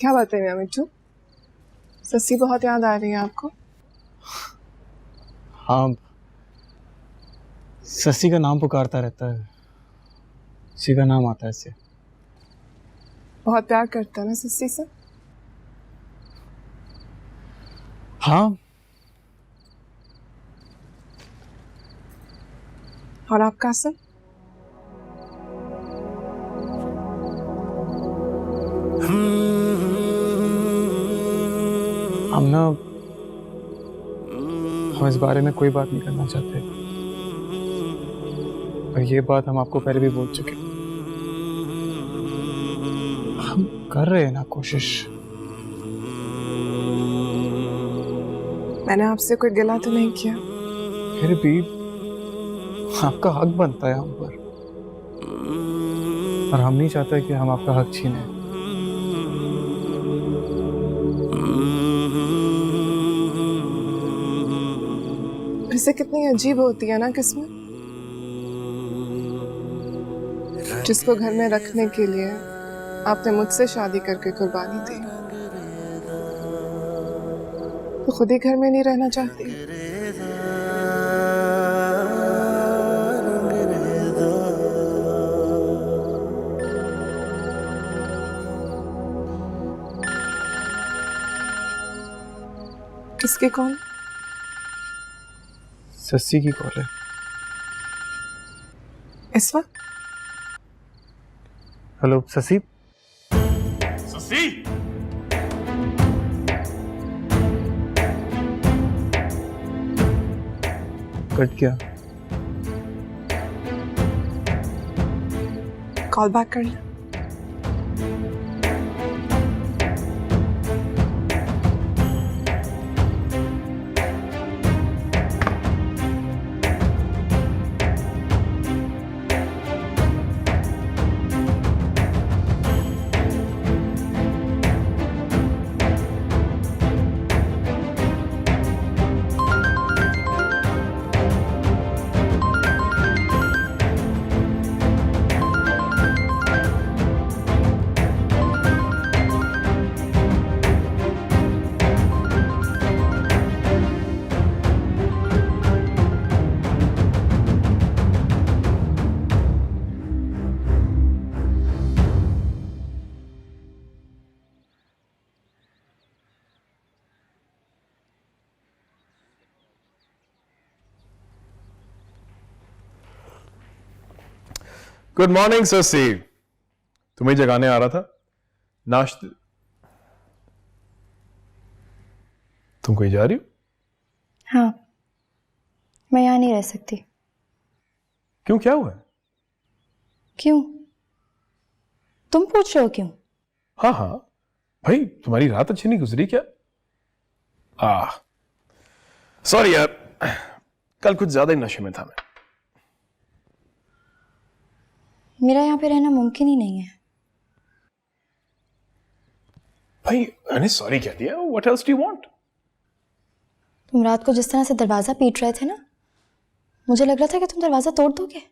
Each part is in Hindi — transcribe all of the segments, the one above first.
क्या बात है मियां मिट्टू, सस्सी बहुत याद आ रही है आपको? हाँ, सस्सी का नाम पुकारता रहता है, उसी का नाम आता है इससे। बहुत प्यार करता है ना सस्सी से? हाँ। और आप कासिम? हम इस बारे में कोई बात नहीं करना चाहते, और ये बात हम आपको पहले भी बोल चुके। हम कर रहे हैं ना कोशिश। मैंने आपसे कोई गिला तो नहीं किया? फिर भी आपका हक बनता है हम पर, और हम नहीं चाहते कि हम आपका हक छीनें। वैसे कितनी अजीब होती है ना किस्मत, जिसको घर में रखने के लिए आपने मुझसे शादी करके कुर्बानी दी, तो खुद ही घर में नहीं रहना चाहती। किसकी कॉल? सस्सी की कॉल है। इस वक्त? हेलो सस्सी। सस्सी, कट गया। कॉल बैक कर ले। Good morning Shashi. तुम्हें जगाने आ रहा था। नाश्ते। तुम कहीं जा रही हो? हाँ, मैं यहाँ नहीं रह सकती। क्यों, क्या हुआ? क्यों? तुम पूछ रहे हो क्यों? हाँ हाँ भाई, तुम्हारी रात अच्छी नहीं गुजरी क्या? सॉरी यार, कल कुछ ज्यादा ही नशे में था मैं। मेरा यहाँ पे रहना मुमकिन ही नहीं है। भाई मैंने सॉरी कह दिया, what else do you want? तुम रात को जिस तरह से दरवाजा पीट रहे थे ना, मुझे लग रहा था कि तुम दरवाजा तोड़ दोगे।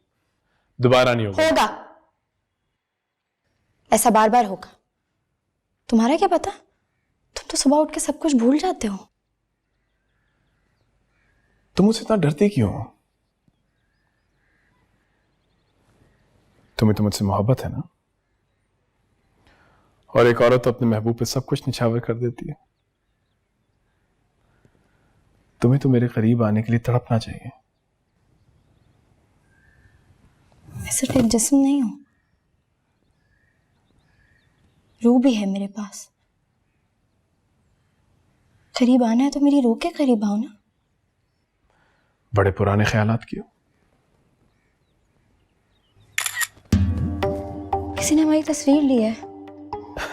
दोबारा नहीं होगा। होगा, ऐसा बार बार होगा। तुम्हारा क्या पता, तुम तो सुबह उठ के सब कुछ भूल जाते हो। तुम मुझसे इतना डरते क्यों हो? तुम्हें तो मुझसे मोहब्बत है ना? और एक औरत तो अपने महबूब पे सब कुछ निछावर कर देती है। तुम्हें तो मेरे करीब आने के लिए तड़पना चाहिए। मैं सिर्फ एक जिस्म नहीं हूं, रूह भी है मेरे पास। करीब आना है तो मेरी रूह के करीब आओ ना। बड़े पुराने ख्यालात क्यों? किसी ने हमारी तस्वीर ली है।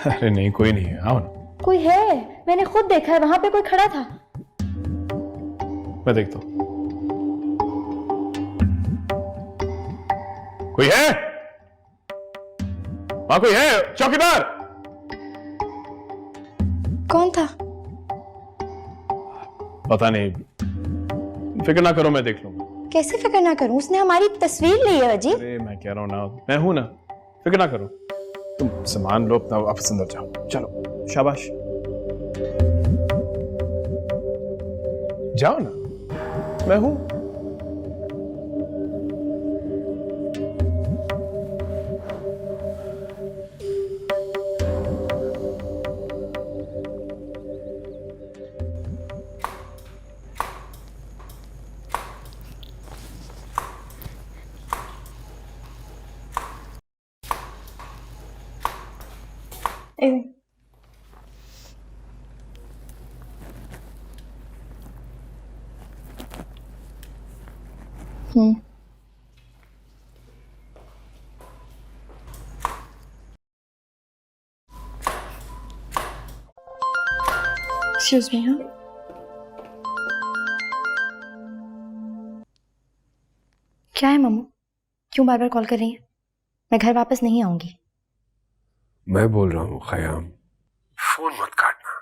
अरे नहीं, कोई नहीं है, आओ ना। कोई है, मैंने खुद देखा है, वहां पे कोई खड़ा था। मैं देखता हूं। कोई है? वहां कोई है? चौकीदार! कौन था? पता नहीं, फिक्र ना करो, मैं देख लूंगा। कैसे फिक्र ना करूं, उसने हमारी तस्वीर ली है अजीब। अरे मैं कह रहा हूं ना, मैं हूं ना, फिक्र ना करो। तुम सामान लो अपना, वापस अंदर जाओ, चलो। शाबाश, जाओ ना, मैं हूं। Excuse me. हाँ, क्या है मम्मू, क्यों बार बार कॉल कर रही हैं? मैं घर वापस नहीं आऊंगी। मैं बोल रहा हूँ खयाम, फोन मत काटना।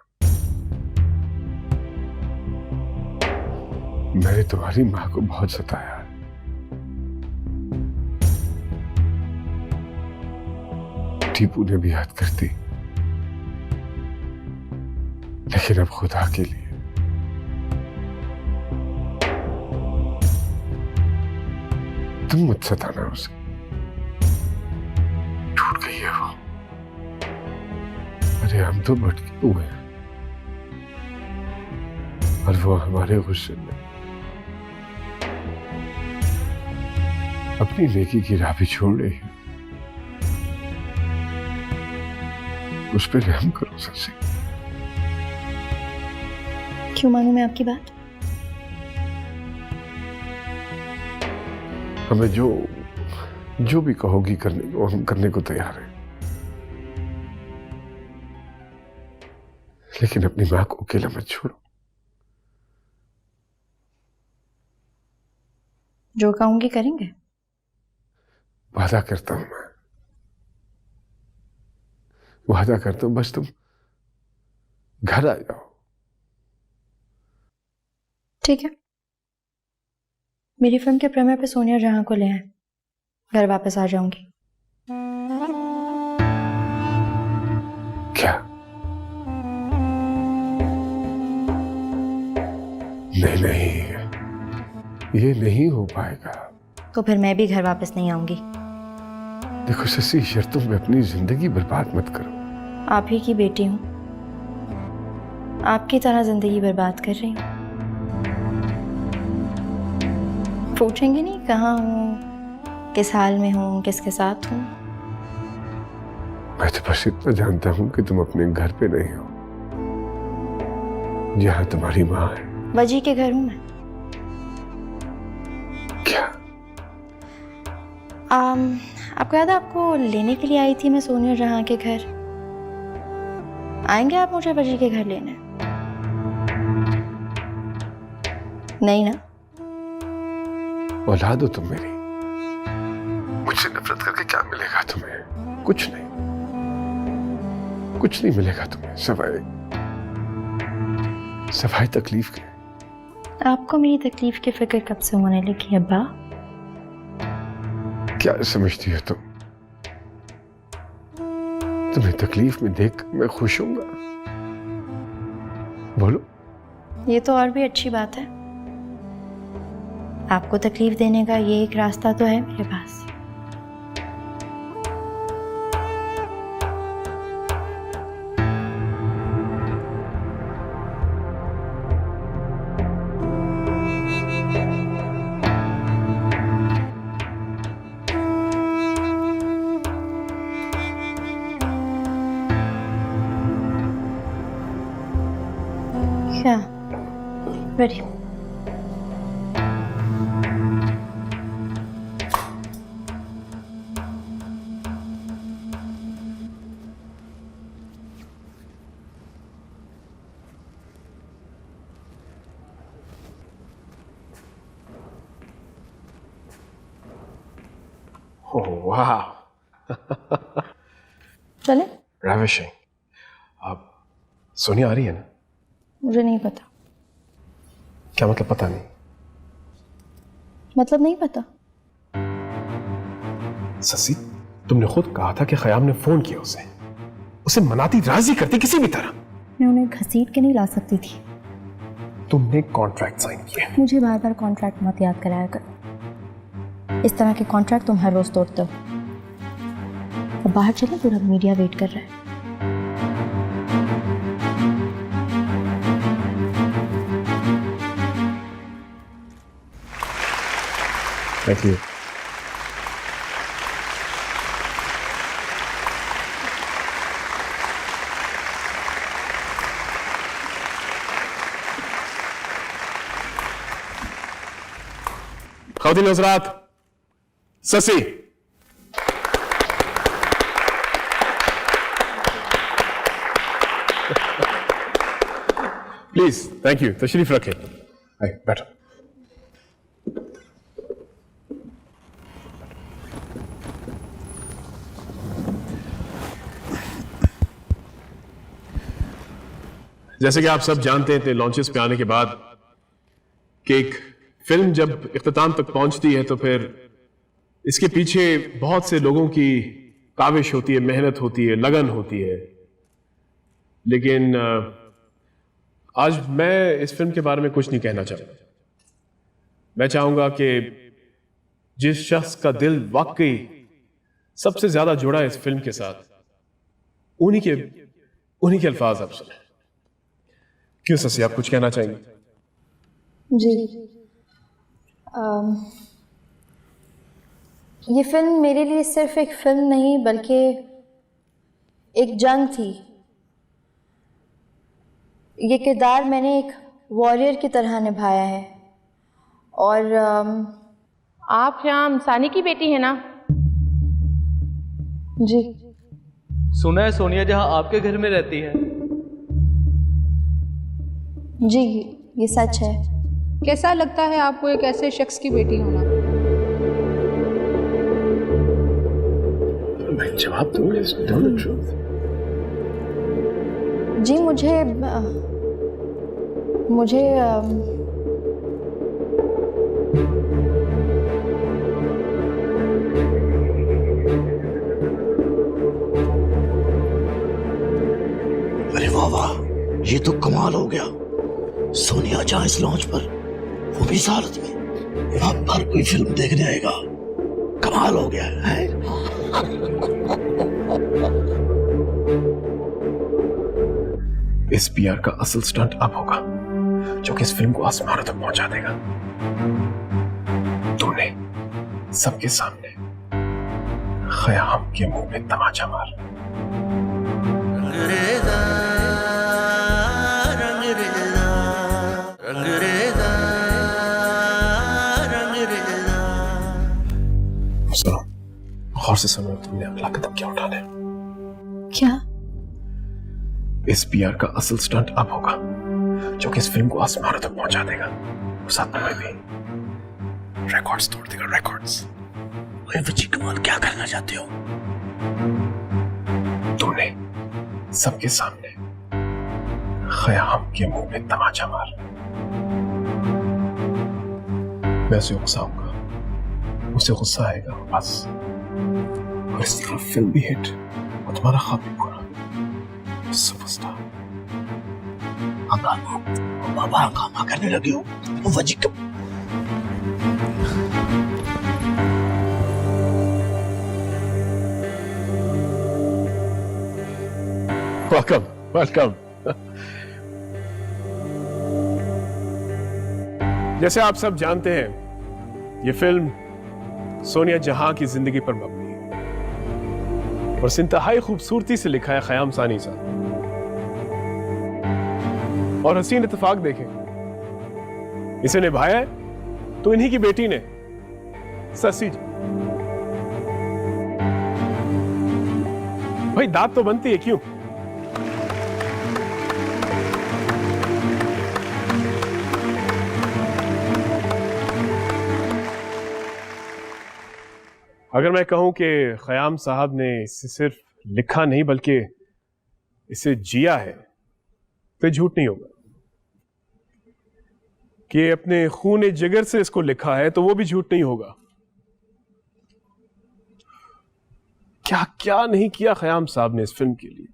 मैंने तुम्हारी माँ को बहुत सताया है। टीपू ने भी याद करती, लेकिन अब खुदा के लिए तुम मत सताना उसे। टूट गई है वो। अरे हम तो भटके हुए हैं और वो हमारे गुस्से में अपनी नेकी की राह भी छोड़ रही है। उस पर रहम करो सच्ची। क्यों मानूं मैं आपकी बात? हमें जो भी कहोगी करने को, हम करने को तैयार हैं, लेकिन अपनी मां को अकेला मत छोड़ो। जो कहूंगी करेंगे? वादा करता हूं, मैं वादा करता हूं, बस तुम घर आ जाओ। ठीक है, मेरी फिल्म के प्रीमियर पे सोनिया जहां को ले आए, घर वापस आ जाऊंगी। क्या? नहीं, ये नहीं हो पाएगा। तो फिर मैं भी घर वापस नहीं आऊंगी। देखो शशि, शर्तों में अपनी जिंदगी बर्बाद मत करो। आप ही की बेटी हूं, आपकी तरह जिंदगी बर्बाद कर रही हूं। पूछेंगे नहीं कहाँ हूं, किस हाल में हूं, किसके साथ हूं? मैं तो बस इतना जानता हूं कि तुम अपने घर पे नहीं हो, जहां तुम्हारी माँ है। वजी के घर हूं मैं। क्या? आपको याद है, आपको लेने के लिए आई थी मैं सोनिया जहां के घर। आएंगे आप मुझे वजी के घर लेने? नहीं ना? औलाद हो तुम मेरी। मुझसे नफरत करके क्या मिलेगा तुम्हें? कुछ नहीं, कुछ नहीं मिलेगा तुम्हें सवाए तकलीफ के। आपको मेरी तकलीफ की फिक्र कब से होने लगी अब्बा? क्या समझती हो तुम? तुम्हें तकलीफ में देख मैं खुश होऊंगा? बोलो। ये तो और भी अच्छी बात है। आपको तकलीफ देने का ये एक रास्ता तो है मेरे पास। क्या? रेडी? ओह वाह, चले? रेविशिंग। अब सोनिया आ रही है ना? मुझे नहीं पता। क्या मतलब पता नहीं? मतलब नहीं पता। ससी, तुमने खुद कहा था कि खयाम ने फोन किया उसे। उसे मनाती, राजी करती किसी भी तरह। मैं उन्हें घसीट के नहीं ला सकती थी। तुमने कॉन्ट्रैक्ट साइन किए। मुझे बार बार कॉन्ट्रैक्ट मत याद कराया करो। इस तरह के कॉन्ट्रैक्ट तुम हर रोज तोड़ते हो। अब बाहर चले, पूरा मीडिया वेट कर रहा है। Thank you. ख़वातीन हज़रात, ससी। प्लीज, थैंक यू, तशरीफ रखें। बैठो। जैसे कि आप सब जानते हैं, इतने लॉन्चेस पे आने के बाद कि एक फिल्म जब इख्तिताम तक पहुंचती है तो फिर इसके पीछे बहुत से लोगों की काविश होती है, मेहनत होती है, लगन होती है। लेकिन आज मैं इस फिल्म के बारे में कुछ नहीं कहना चाहूंगा। मैं चाहूंगा कि जिस शख्स का दिल वाकई सबसे ज्यादा जुड़ा है इस फिल्म के साथ, उन्हीं के अल्फाज आप सुने। क्यों ससी, आप कुछ कहना चाहेंगे? जी, ये फिल्म मेरे लिए सिर्फ एक फिल्म नहीं बल्कि एक जंग थी। ये किरदार मैंने एक वॉरियर की तरह निभाया है। और आप ख्याम सानी की बेटी है ना? जी। सुना है सोनिया जहां आपके घर में रहती है। जी, ये सच है। कैसा लगता है आपको एक ऐसे शख्स की बेटी होना? मैं जवाब दूंगा, जी, मुझे अरे वाह वाह, ये तो कमाल हो गया। सोनिया जहां इस लॉन्च पर, वो भी इस हालत में, वहां पर कोई फिल्म देखने आएगा। कमाल हो गया है। इस पीआर का असल स्टंट अब होगा जो कि इस फिल्म को आसमानों तक पहुंचा देगा। तुमने सबके सामने ख़याम के मुंह में तमाचा मार। सुनो, गौर से सुनो, तुमने अगला कदम क्या उठाना है? क्या? इस पीआर का असल स्टंट अब होगा जो कि इस फिल्म को आसमानों तक पहुंचा देगा। साथ में भी रिकॉर्ड्स तोड़ देगा, रिकॉर्ड्स। ओए बच्ची कमाल, क्या करना चाहते हो? तुमने सबके सामने ख़याम के मुंह में तमाचा मार। मैं उसे उकसाऊंगा, उसे गुस्सा आएगा बस, और इस तरह फिल्म भी हिट और तुम्हारा ख्वाब भी पूरा। सुपरस्टार। बाबा हंगामा करने लगे हो। वजी कब? Welcome, welcome. जैसे आप सब जानते हैं, ये फिल्म सोनिया जहां की जिंदगी पर मबनी है और इंतहाई खूबसूरती से लिखा है ख़याम सानी साहब। और हसीन इत्तेफाक देखें, इसे निभाया है तो इन्हीं की बेटी ने, ससी जी। भाई दाद तो बनती है, क्यों? अगर मैं कहूं कि ख़याम साहब ने इसे सिर्फ लिखा नहीं बल्कि इसे जिया है तो झूठ नहीं होगा। कि अपने खून जिगर से इसको लिखा है तो वो भी झूठ नहीं होगा। क्या क्या नहीं किया ख़याम साहब ने इस फिल्म के लिए।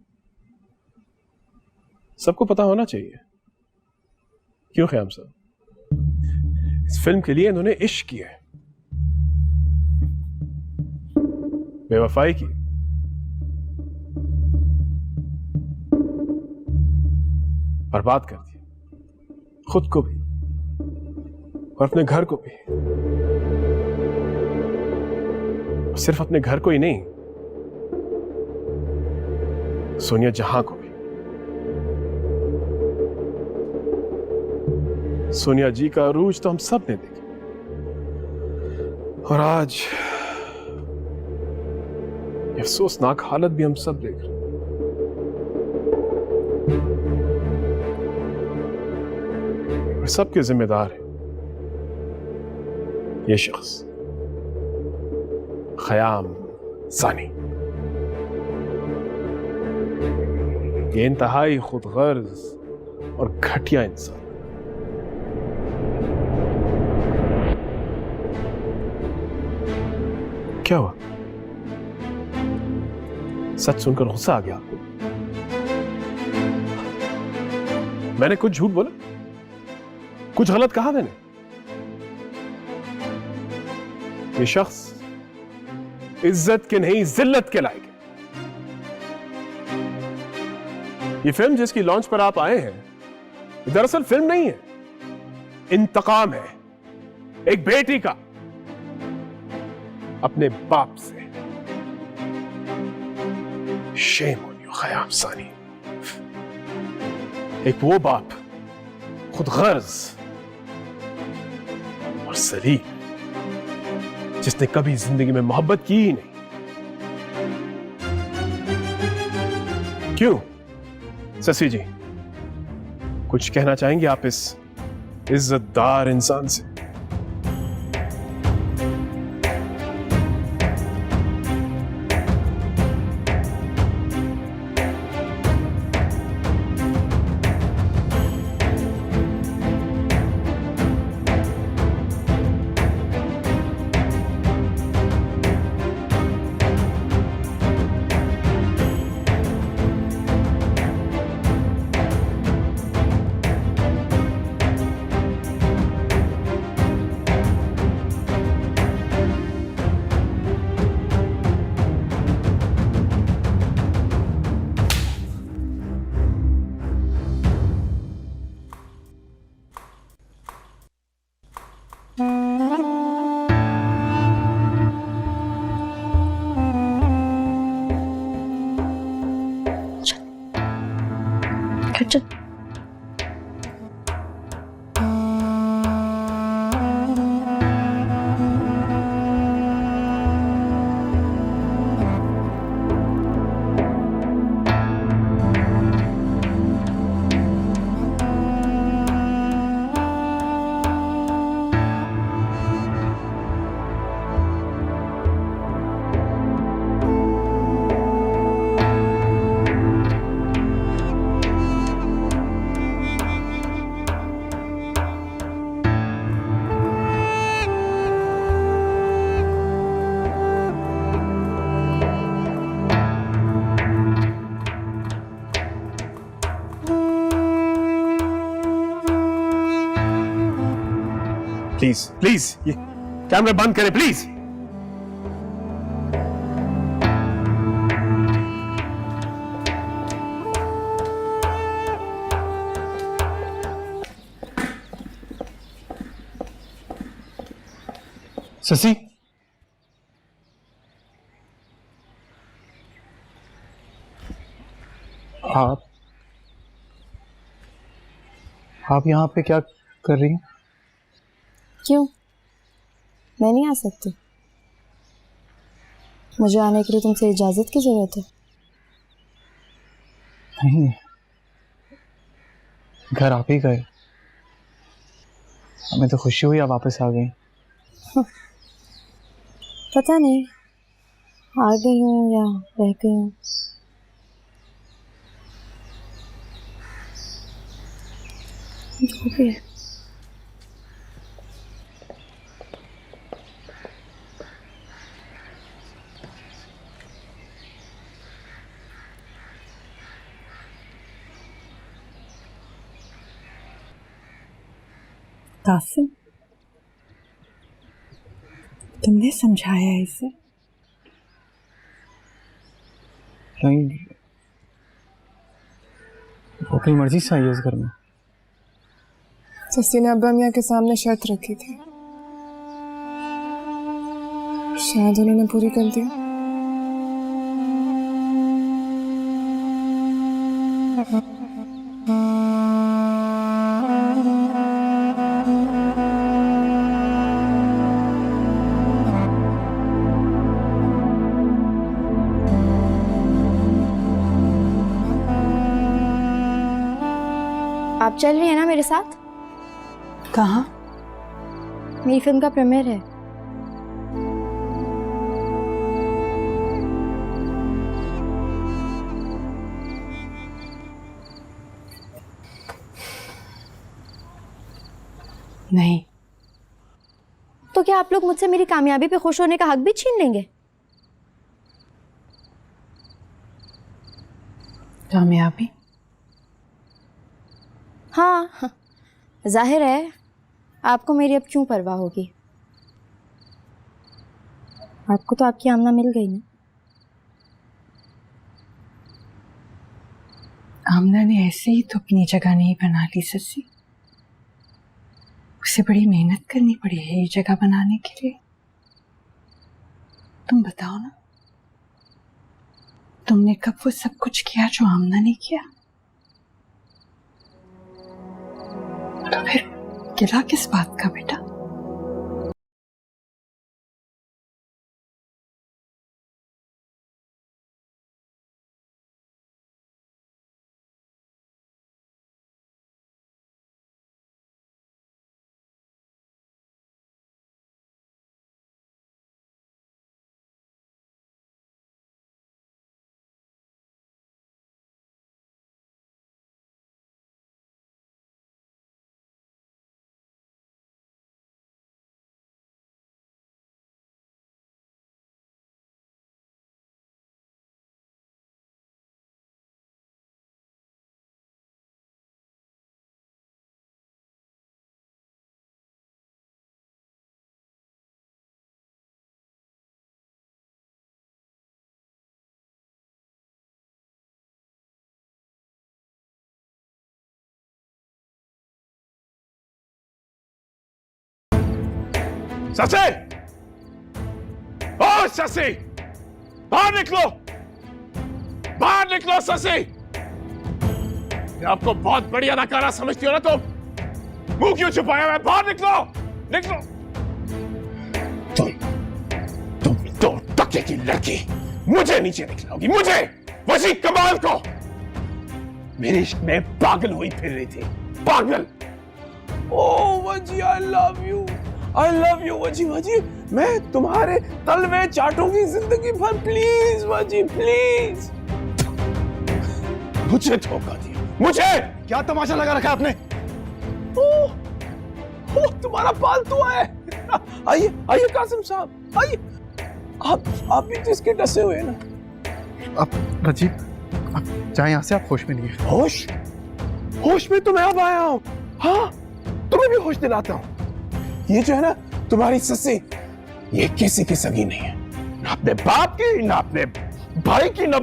सबको पता होना चाहिए। क्यों ख्याम साहब? इस फिल्म के लिए इन्होंने इश्क किया है, बेवफाई की, बर्बाद कर दिया, खुद को भी और अपने घर को भी। और सिर्फ अपने घर को ही नहीं, सोनिया जहां को भी। सोनिया जी का अरूज तो हम सब ने देखा, और आज ये अफसोसनाक हालत भी हम सब देख रहे हैं। और सबके जिम्मेदार है ये शख्स, ख़याम सानी। ये इंतहाई खुदगर्ज और घटिया इंसान। क्या हुआ? सच सुनकर गुस्सा आ गया आपको? मैंने कुछ झूठ बोला? कुछ गलत कहा मैंने? ये शख्स इज्जत के नहीं जिल्लत के लायक है। ये फिल्म जिसकी लॉन्च पर आप आए हैं, ये दरअसल फिल्म नहीं है, इंतकाम है एक बेटी का अपने बाप से। शेम ऑन यू ख़याम सानी। एक वो बाप खुदगर्ज और सलीम जिसने कभी जिंदगी में मोहब्बत की ही नहीं। क्यों शशि जी, कुछ कहना चाहेंगे आप इस इज्जतदार इंसान से? चल प्लीज प्लीज ये कैमरा बंद करें प्लीज। शशि, आप यहाँ पे क्या कर रही हैं? क्यों? मैं नहीं आ सकती? मुझे आने के लिए तुमसे इजाजत की जरूरत है? नहीं, घर आप ही गए, हमें तो खुशी हुई आप वापस आ गई। पता नहीं आ गई हूँ या रह गई हूँ। जो भी है। कासिम, तुमने समझाया इसे? नहीं, वो अपनी मर्जी से आई है इस घर में। सस्सी ने अब्बा मियाँ के सामने शर्त रखी थी, शायद उन्होंने पूरी कर दी। आप चल रही हैं ना मेरे साथ? कहाँ? मेरी फिल्म का प्रीमियर है। नहीं। तो क्या आप लोग मुझसे मेरी कामयाबी पे खुश होने का हक भी छीन लेंगे? कामयाबी? हाँ, जाहिर है आपको मेरी अब क्यों परवाह होगी। आपको तो आपकी आमना मिल गई ना। आमना ने ऐसे ही तो अपनी जगह नहीं बना ली सस्सी, उसे बड़ी मेहनत करनी पड़ी है ये जगह बनाने के लिए। तुम बताओ ना, तुमने कब वो सब कुछ किया जो आमना ने किया? तो फिर गिला किस बात का बेटा? ससे! ओ ससे! बाहर निकलो! बाहर निकलो ससे! मैं आपको बहुत बड़ी अदाकारा समझती हो ना तुम? मुंह क्यों छुपाया हुआ है? बाहर निकलो! निकलो! तुम दो टके की लड़की मुझे नीचे निकलोगी, मुझे! वसी कमाल को! मेरे इश्क में पागल हुई फिर रही थी, पागल! ओ वजी, आई लव यू वजी, मैं तुम्हारे तलवे चाटूंगी जिंदगी भर, प्लीज वजी, प्लीज। मुझे धोखा दिया, मुझे! क्या तमाशा लगा रखा आपने? ओ तुम्हारा पालतू है। आइए आइए कासिम साहब, आइए। आप भी तो इसके डसे हुए हैं ना। अब रजीब, अब जाए यहाँ से, आप होश में नहीं है। होश में तो मैं अब आया हूँ। हाँ, तुम्हें भी होश दिलाता हूँ। ये जो है ना तुम्हारी सस्सी, ये किसी की सगी नहीं है, ना अपने बाप की, ना अपने भाई की, ना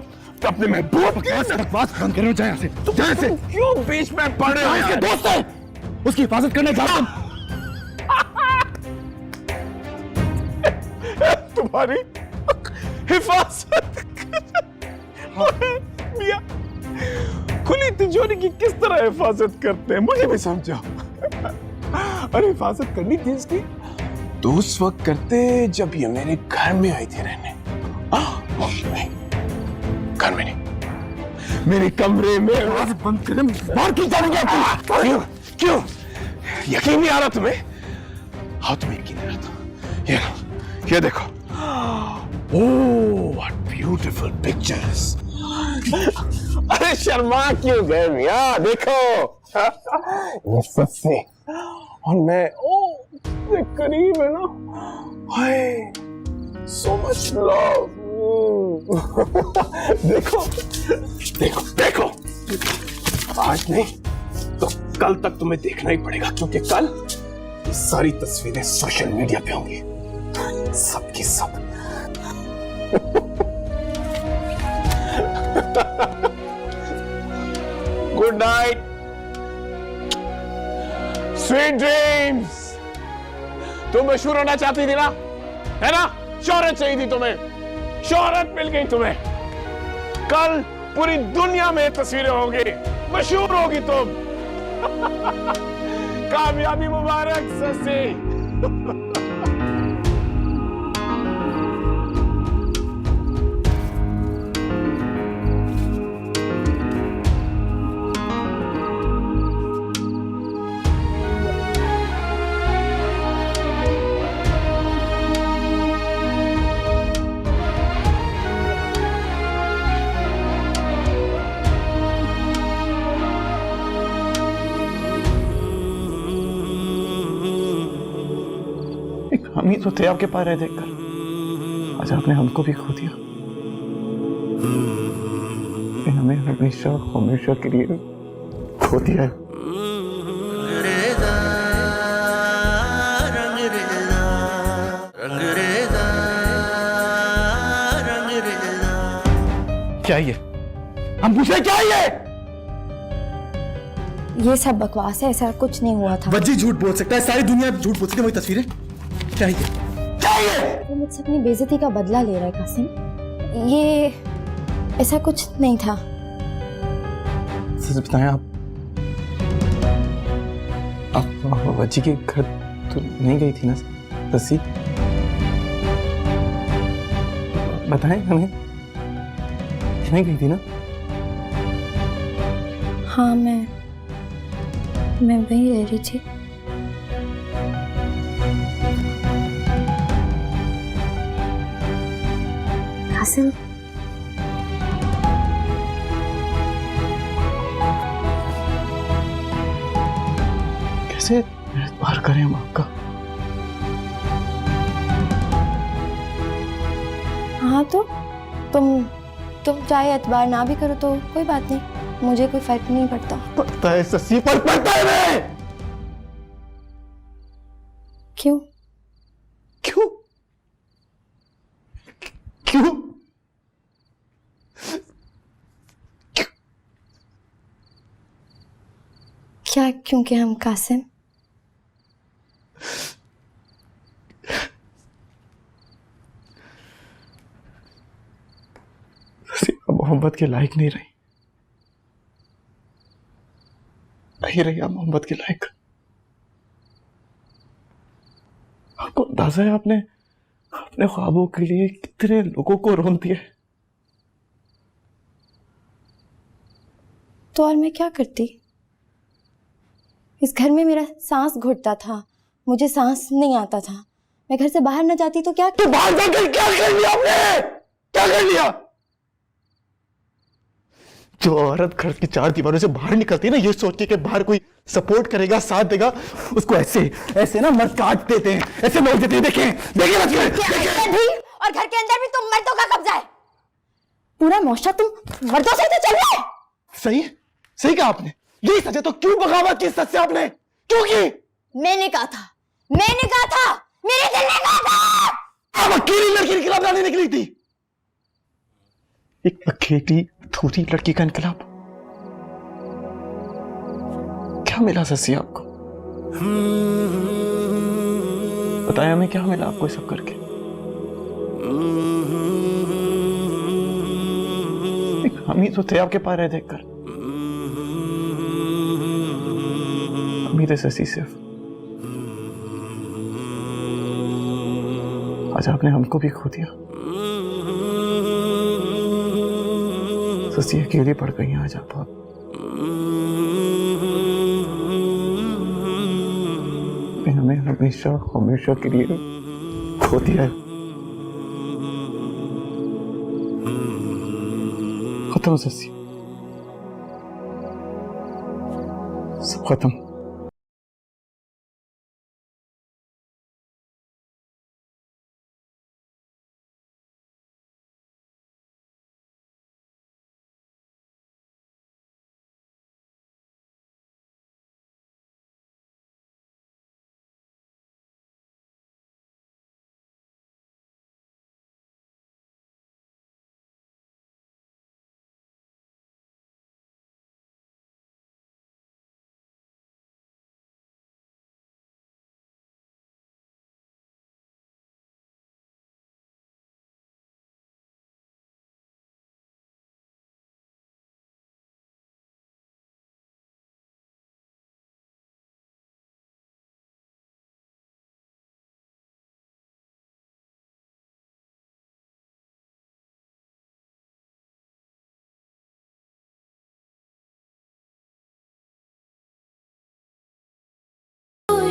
अपने महबूब की। बकवास बंद करो, जाए यहाँ से। जाए से। क्यों बीच में पड़े हो? उसके दोस्त है, उसकी हिफाजत करने जा रहा हूं। तुम्हारी हिफाजत मियां, खुली तिजोरी की किस तरह हिफाजत करते हैं, मुझे भी समझाओ। अरे हिफाजत करनी थी इसकी तो उस वक्त करते जब ये मेरे घर में आई थी रहने। नहीं, घर में नहीं, मेरे कमरे में। बंद करें, बाहर क्यों जाओगे? क्यों क्यों यकीन नहीं आ रहा तुम्हें? हाँ तुम्हें यकीन नहीं आ रहा था। ये देखो, ओह व्हाट ब्यूटीफुल पिक्चर्स। अरे शर्मा क्यों गए मियां? देखो ये सस्सी और मैं, ओ करीब है ना, हाय सो मच लव। देखो देखो देखो, आज नहीं तो कल तक तुम्हें देखना ही पड़ेगा, क्योंकि कल ये सारी तस्वीरें सोशल मीडिया पे होंगी, सबकी सब। Good night, sweet dreams. तुम मशहूर होना चाहती थी ना, है ना? शोहरत चाहिए थी तुम्हें, शोहरत मिल गई तुम्हें। कल पूरी दुनिया में तस्वीरें होंगी, मशहूर होगी तुम। कामयाबी मुबारक ससी। हम ही तो थे आपके पास रहे देखकर, आज आपने हमको भी खो दिया। हमें हमेशा हमेशा के लिए खो दिया है। क्या ये? हम पूछे क्या ये सब बकवास है, ऐसा कुछ नहीं हुआ था। वज्जी झूठ बोल सकता है, सारी दुनिया झूठ बोलती है। वही तस्वीरें चाहिए, चाहिए। वो मुझसे अपनी बेइज्जती का बदला ले रहा है कासिम। ये ऐसा कुछ नहीं था। सच बताएं, आप वज्जी के घर तो नहीं गई थी ना ससी? बताएं हमें, नहीं गई थी ना? हाँ, मैं वहीं रह रही थी। कासिम, कैसे एतबार करें हम आपका? हाँ तो तुम चाहे एतबार ना भी करो तो कोई बात नहीं, मुझे कोई फर्क नहीं पड़ता। पड़ता है ससी, पर पड़ता है मैं। क्यों? क्यों? क्यों? क्या? क्योंकि हम कासिम। मोहब्बत के लायक नहीं रही, नहीं रही आप मोहब्बत के लायक। आपको अंदाजा है आपने अपने ख्वाबों के लिए कितने लोगों को रोन दिया? तो और मैं क्या करती? इस घर में मेरा सांस घुटता था, मुझे सांस नहीं आता था। मैं घर से बाहर न जाती तो क्या? तो बाहर जाकर क्या कर लिया आपने? क्या कर लिया? जो औरत घर की चार दीवारों से बाहर निकलती है ना, ये सोच के कि बाहर कोई सपोर्ट करेगा, साथ देगा, उसको ऐसे ऐसे ना मर्द काट देते हैं, ऐसे मोड़ देते हैं। देखें भी और घर के अंदर भी तुम मर्दों का कब्जा है। पूरा मोहल्ला तुम मर्दों से तो चल रहा है। सही सही कहा आपने। यही सच है तो क्यों बगावत की सच से आपने? क्यों की? मैंने कहा था, मेरे दिल ने कहा था। आप अकेली लड़की के खिलाफ लड़ने निकली थी। एक अकेली थोड़ी लड़की का इनकलाब। क्या मिला ससी आपको? बताया हमें, क्या मिला आपको सब करके? हम ही तो थे आपके पास रहे देखकर। हम ही थे ससी सिर्फ। आज आपने हमको भी खो दिया। ससी अकेली पड़ गई आज आप। हमें हमेशा हमेशा के लिए खो दिया है। खत्म ससी, सब खत्म।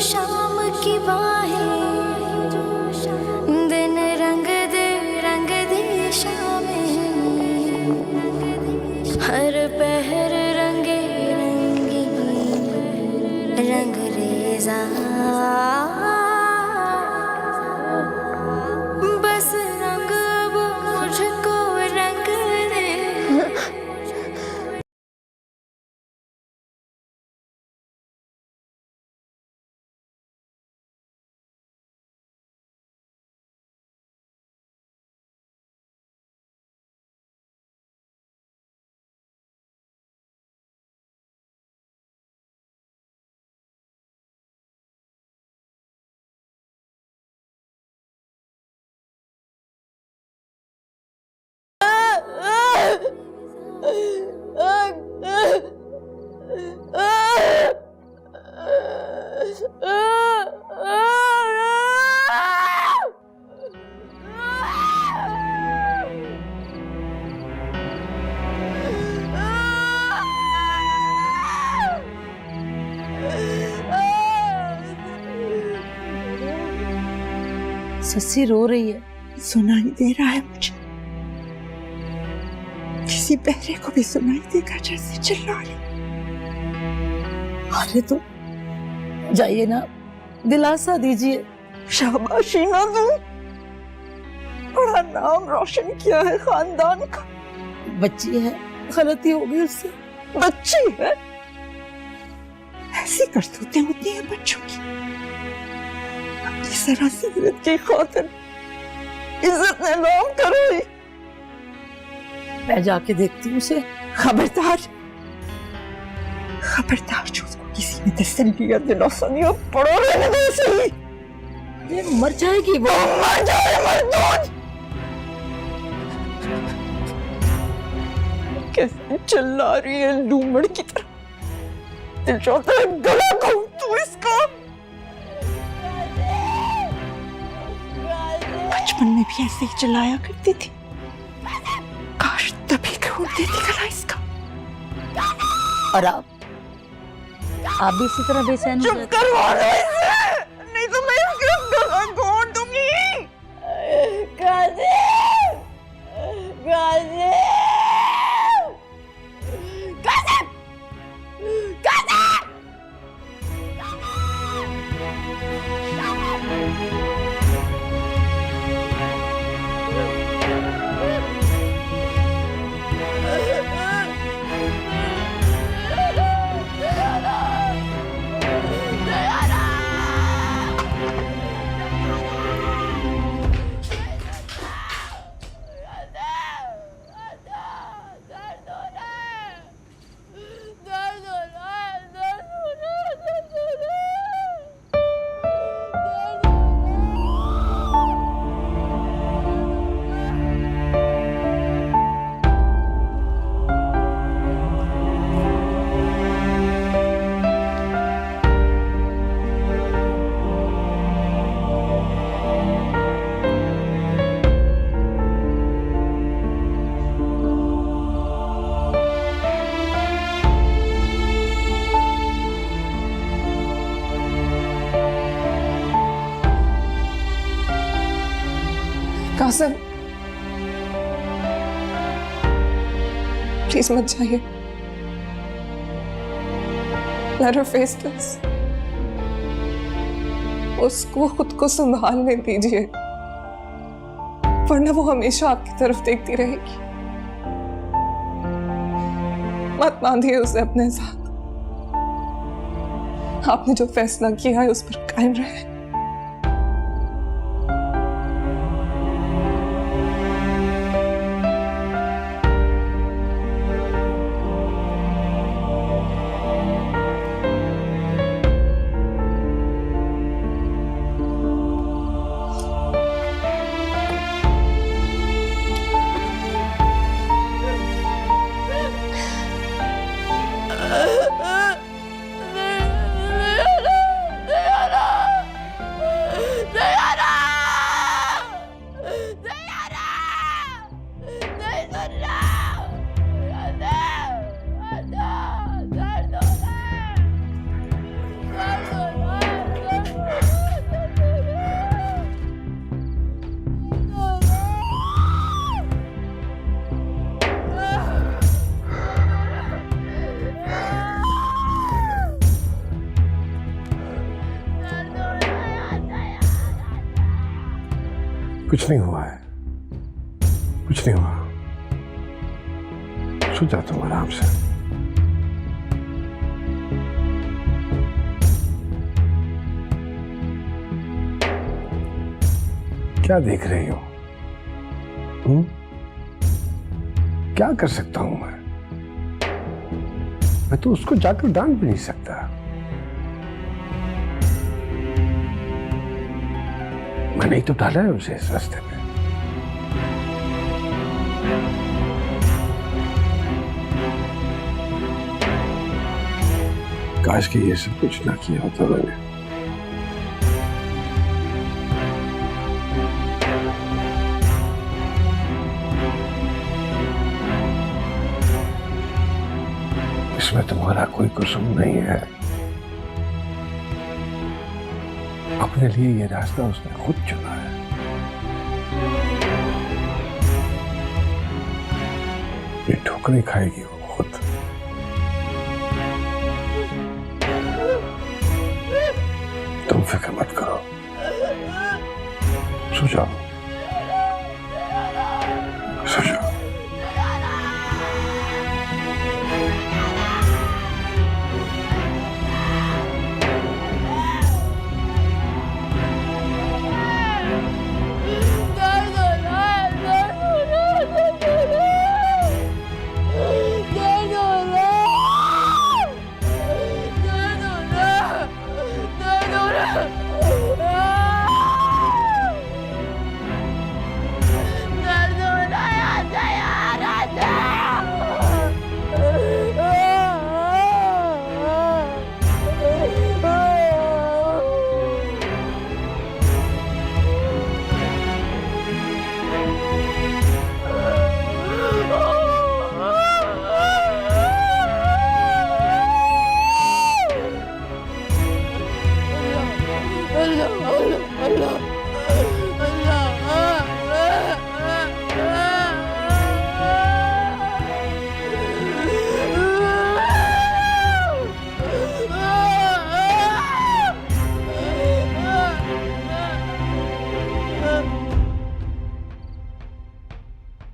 शाम की बाहें, दिन रंग दे शामें, हर पहर रंगे रंगी रंग रेजा, बस रंग वो मुझको रंग दे। सस्सी रो रही है, सुनाई दे रहा है मुझे। किसी बहरे को भी सुनाई देगा जैसे चिल्ला रही। अरे तो जाइए ना, दिलासा दीजिए, शाबाशी ना दूं? बड़ा नाम रोशन किया है खानदान का। बच्ची है, गलती होगी उससे। बच्ची है, ऐसी करतूतें होती हैं बच्चों की। अपनी जरा सी इज्जत की खातिर इज्जत ने नाम करो। मैं जाके देखती हूँ उसे। खबरदार, खबरदार जो उसको किसी ने तसल्ली या दिलासा दिया, पड़ो रहने दो उसे। ये मर जाएगी वो, मर जाए मरदूद। कैसे चिल्ला रही है लूमड़ की तरह। दिल चाहता है गला घोंट दूं इसका। बचपन में भी ऐसे ही चिल्लाया करती थी, काश तभी घोंट देती गला इसका। और आप भी इसी तरह बेचैन हो चुप करवा दो इसे, नहीं तो मैं इसका गला घोंट दूंगी। कासिम, कासिम, कासिम, कासिम। कासिम, प्लीज मत जाइए। Let her face this. उसको खुद को संभालने दीजिए, वरना वो हमेशा आपकी तरफ देखती रहेगी। मत बांधिए उसे अपने साथ। आपने जो फैसला किया है उस पर कायम रहे। कुछ नहीं हुआ है, कुछ नहीं हुआ। सो जा तुम आराम से। क्या देख रही हो? क्या कर सकता हूं मैं तो उसको जाकर डांट भी नहीं सकता। मैंने ही तो डाला है उसे इस रास्ते में। काश कि ये सब कुछ ना किया होता मैंने। इसमें तुम्हारा कोई कसूर नहीं है। अपने लिए ये रास्ता उसने खुद चुना है। ये ठोकरें खाएगी वो खुद। तुम फिक्र मत करो, सो जाओ, सो जाओ।